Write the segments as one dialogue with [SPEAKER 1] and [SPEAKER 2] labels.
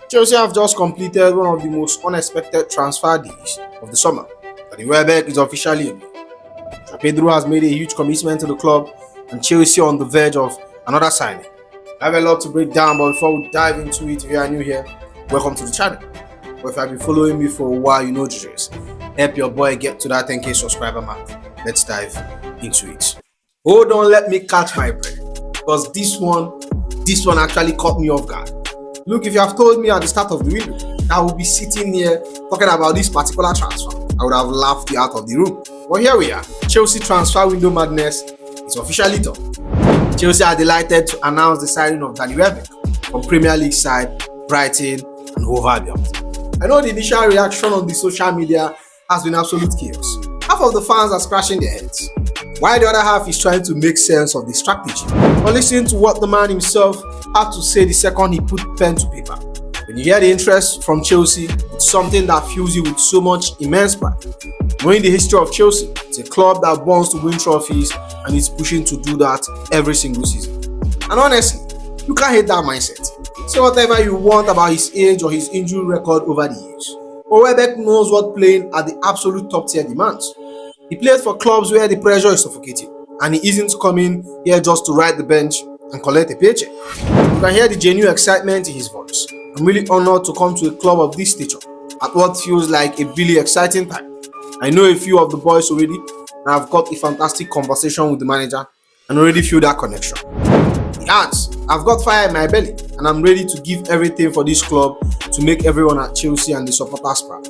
[SPEAKER 1] Chelsea have just completed one of the most unexpected transfer deals of the summer. Welbeck is officially in. João Pedro has made a huge commitment to the club, and Chelsea on the verge of another signing. I have a lot to break down, but before we dive into it, if you are new here, welcome to the channel. But if you have been following me for a while, you know the drill. Help your boy get to that 10k subscriber mark. Let's dive into it. Hold on, let me catch my breath, because this one actually caught me off guard. Look, if you have told me at the start of the window that I will be sitting here talking about this particular transfer, I would have laughed you out of the room. But here we are. Chelsea transfer window madness is officially done. Chelsea are delighted to announce the signing of Welbeck from Premier League side Brighton and Hove Albion. I know the initial reaction on the social media has been absolute chaos. Half of the fans are scratching their heads, while the other half is trying to make sense of the strategy. But listen to what the man himself had to say the second he put pen to paper. When you hear the interest from Chelsea, it's something that fills you with so much immense pride. Knowing the history of Chelsea, it's a club that wants to win trophies and is pushing to do that every single season. And honestly, you can't hate that mindset. Say whatever you want about his age or his injury record over the years, but Welbeck knows what playing at the absolute top tier demands. He plays for clubs where the pressure is suffocating, and he isn't coming here just to ride the bench and collect a paycheck. You can hear the genuine excitement in his voice. I'm really honored to come to a club of this stature at what feels like a really exciting time. I know a few of the boys already, and I've got a fantastic conversation with the manager and already feel that connection. He adds, I've got fire in my belly and I'm ready to give everything for this club to make everyone at Chelsea and the supporters proud.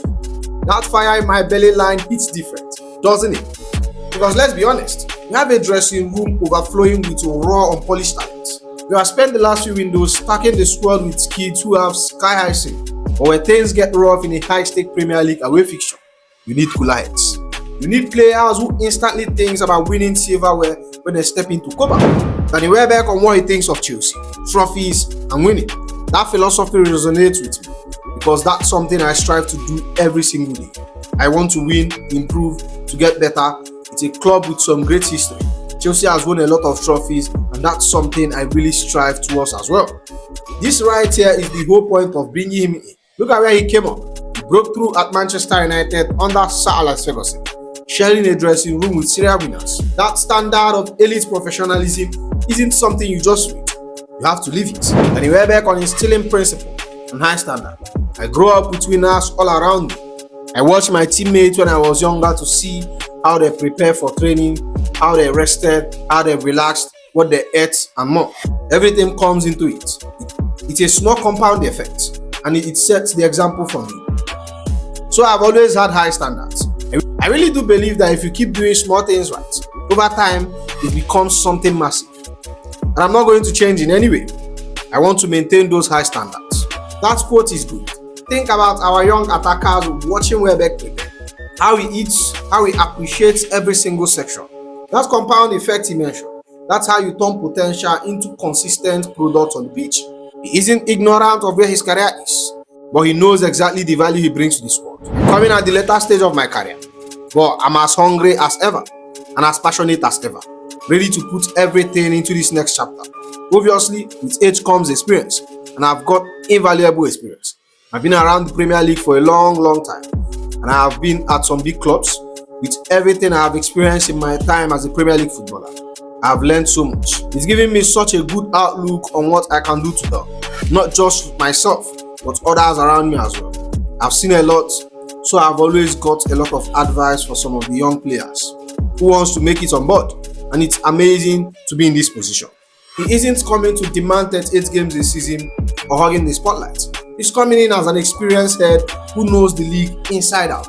[SPEAKER 1] That fire in my belly line hits different, doesn't it? Because let's be honest, we have a dressing room overflowing with raw, unpolished talent. We have spent the last few windows stacking the squad with kids who have sky-high ceiling. But when things get rough in a high-stake Premier League away fixture, you need cooler heads. You need players who instantly think about winning silverware when they step into Copa. Welbeck on what he thinks of Chelsea, trophies, and winning. That philosophy resonates with me because that's something I strive to do every single day. I want to win, improve, to get better. It's a club with some great history. Chelsea has won a lot of trophies, and that's something I really strive towards as well. This right here is the whole point of bringing him in. Look at where he came up. He broke through at Manchester United under Sir Alex Ferguson, sharing a dressing room with serial winners. That standard of elite professionalism isn't something you just read. You have to live it. And Welbeck on instilling principle and high standard. I grew up with winners all around me. I watched my teammates when I was younger to see how they prepare for training, how they rested, how they relaxed, what they ate, and more. Everything comes into it. It's a small compound effect, and it sets the example for me. So I've always had high standards. I really do believe that if you keep doing small things right, over time, it becomes something massive. And I'm not going to change in any way. I want to maintain those high standards. That quote is good. Think about our young attackers watching Welbeck play. How he eats, how he appreciates every single section. That compound effect he mentioned. That's how you turn potential into consistent product on the pitch. He isn't ignorant of where his career is, but he knows exactly the value he brings to the squad. I'm coming at the later stage of my career, but I'm as hungry as ever and as passionate as ever, ready to put everything into this next chapter. Obviously, with age comes experience, and I've got invaluable experience. I've been around the Premier League for a long time, and I have been at some big clubs. With everything I have experienced in my time as a Premier League footballer, I have learned so much. It's given me such a good outlook on what I can do to help, not just myself, but others around me as well. I've seen a lot, so I've always got a lot of advice for some of the young players who wants to make it on board, and it's amazing to be in this position. He isn't coming to demand 38 games a season or hogging the spotlight. He's coming in as an experienced head who knows the league inside out,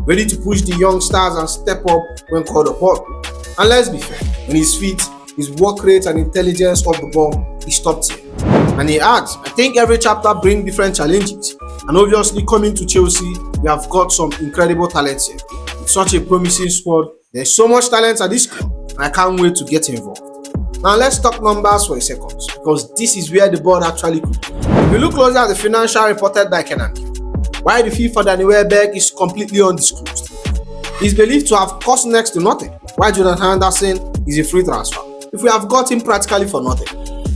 [SPEAKER 1] ready to push the young stars and step up when called upon. And let's be fair, when he's fit, his work rate and intelligence of the ball is top tier. And he adds, I think every chapter brings different challenges. And obviously coming to Chelsea, we have got some incredible talent here. With such a promising squad, there's so much talent at this club, and I can't wait to get involved. Now let's talk numbers for a second, because this is where the board actually could. If you look closer at the financial reported by Kenan, while the fee for Welbeck is completely undisclosed. He's believed to have cost next to nothing, while Jonathan Anderson is a free transfer. If we have got him practically for nothing,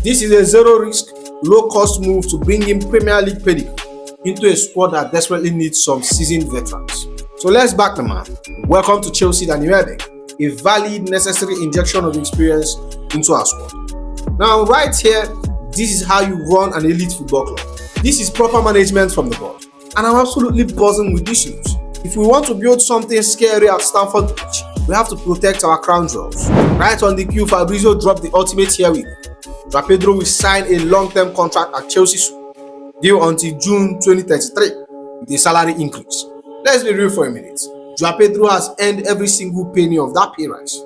[SPEAKER 1] this is a zero risk, low cost move to bring in Premier League pedigree. into a squad that desperately needs some seasoned veterans. So let's back the man. Welcome to Chelsea and Welbeck, a valid, necessary injection of experience into our squad. Now, right here, this is how you run an elite football club. This is proper management from the board. And I'm absolutely buzzing with this news. If we want to build something scary at Stamford Bridge, we have to protect our crown jewels. Right on the cue, Fabrizio dropped the ultimate here with João Pedro will sign a long-term contract at Chelsea soon, due until June 2033, with a salary increase. Let's be real for a minute. João Pedro has earned every single penny of that pay rise.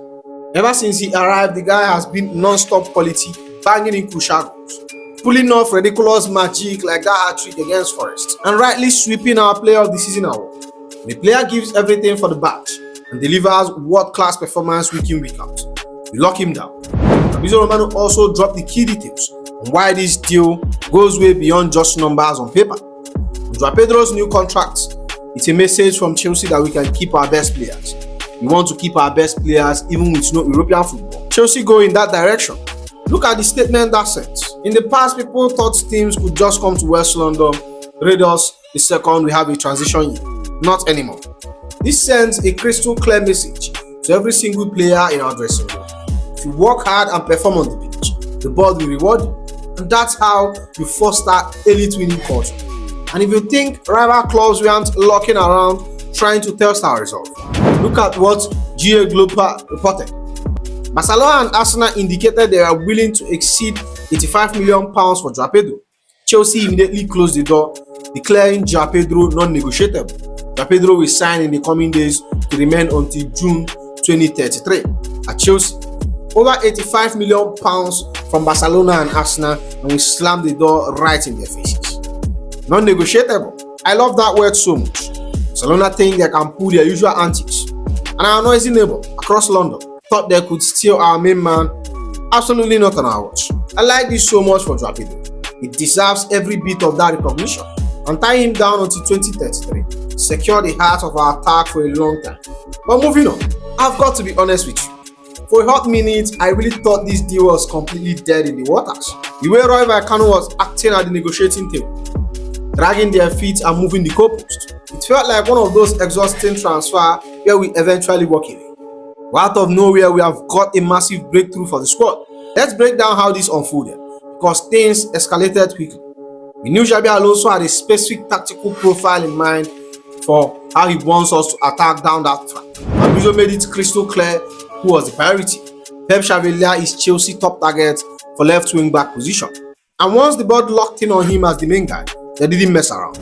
[SPEAKER 1] Ever since he arrived, the guy has been non-stop quality, banging in crucial goals, pulling off ridiculous magic like that hat-trick against Forest, and rightly sweeping our Player of the Season award. The player gives everything for the badge and delivers world-class performance week in, week out. We lock him down. Fabrizio Romano also dropped the key details on why this deal goes way beyond just numbers on paper. On João Pedro's new contract, it's a message from Chelsea that we can keep our best players. We want to keep our best players even with no European football. Chelsea go in that direction. Look at the statement that sends. In the past, people thought teams could just come to West London, raid us the second we have a transition year. Not anymore. This sends a crystal clear message to every single player in our dressing room. If you work hard and perform on the pitch, the board will reward you. And that's how you foster elite winning culture. And if you think rival clubs weren't locking around trying to test our resolve, look at what GA Global reported. Barcelona and Arsenal indicated they are willing to exceed £85 million for João Pedro. Chelsea immediately closed the door, declaring João Pedro non-negotiable. João Pedro will sign in the coming days to remain until June 2033 at Chelsea. Over £85 million from Barcelona and Arsenal, and we slam the door right in their faces. Non-negotiable. I love that word so much. Barcelona think they can pull their usual antics, and our noisy neighbor across London thought they could steal our main man. Absolutely not on our watch. I like this so much for João Pedro. He deserves every bit of that recognition, and tie him down until 2033. Secure the heart of our attack for a long time. But moving on, I've got to be honest with you. For a hot minute, I really thought this deal was completely dead in the waters. The way Roy Vallecano was acting at the negotiating table, dragging their feet and moving the goalpost, it felt like one of those exhausting transfers where we eventually walk away. Out of nowhere, we have got a massive breakthrough for the squad. Let's break down how this unfolded, because things escalated quickly. We knew Xabi Alonso had a specific tactical profile in mind for how he wants us to attack down that track. Fabrizio made it crystal clear who was the priority. Pep Chavarría is Chelsea's top target for left wing back position. And once the board locked in on him as the main guy, they didn't mess around.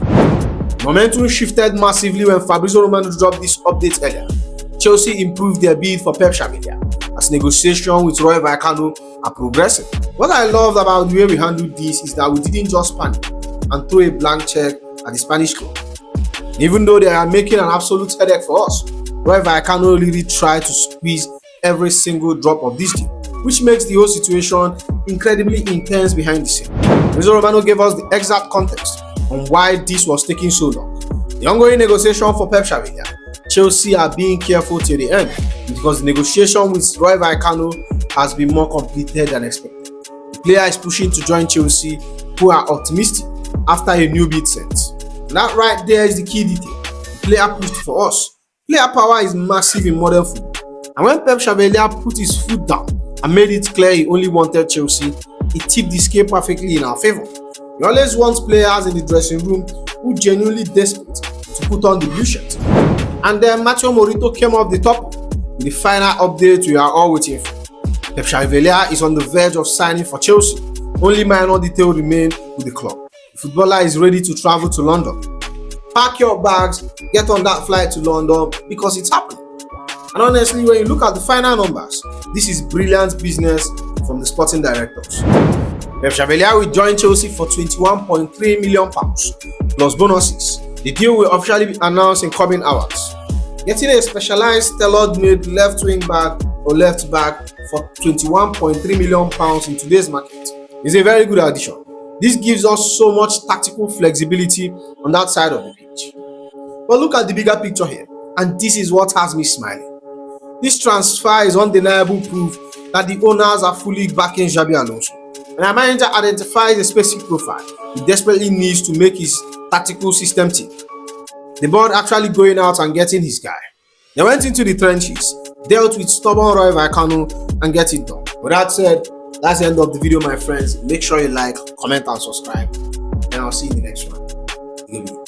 [SPEAKER 1] Momentum shifted massively when Fabrizio Romano dropped this update earlier. Chelsea improved their bid for Pep Chavarría as negotiations with Roy Vallecano are progressing. What I loved about the way we handled this is that we didn't just panic and throw a blank check at the Spanish club. Even though they are making an absolute headache for us, Roy Vallecano really tried to squeeze every single drop of this deal, which makes the whole situation incredibly intense behind the scene. Fabrizio Romano gave us the exact context on why this was taking so long. The ongoing negotiation for Pep Chavarría, Chelsea are being careful till the end because the negotiation with Roy Vallecano has been more completed than expected. The player is pushing to join Chelsea, who are optimistic after a new bid sent. That right there is the key detail. The player pushed for us. Player power is massive in modern football. And when Pep Chavarría put his foot down and made it clear he only wanted Chelsea, it tipped the scale perfectly in our favor. He always wants players in the dressing room who genuinely desperate to put on the blue shirt. And then Matteo Morito came off the top with the final update we are all waiting for. Pep Chavarría is on the verge of signing for Chelsea. Only minor details remain with the club. The footballer is ready to travel to London. Pack your bags, get on that flight to London because it's happening. And honestly, when you look at the final numbers, this is brilliant business from the sporting directors. Pep Chavarría will join Chelsea for £21.3 million plus bonuses. The deal will officially be announced in coming hours. Getting a specialized tailor-made left wing back or left back for £21.3 million in today's market is a very good addition. This gives us so much tactical flexibility on that side of the pitch. But look at the bigger picture here, and this is what has me smiling. This transfer is undeniable proof that the owners are fully backing Xabi Alonso. When our manager identifies a specific profile, he desperately needs to make his tactical system team. The board actually going out and getting his guy. They went into the trenches, dealt with stubborn Roy Vaikano and get it done. With that said, that's the end of the video, my friends. Make sure you like, comment and subscribe, and I'll see you in the next one. Good evening.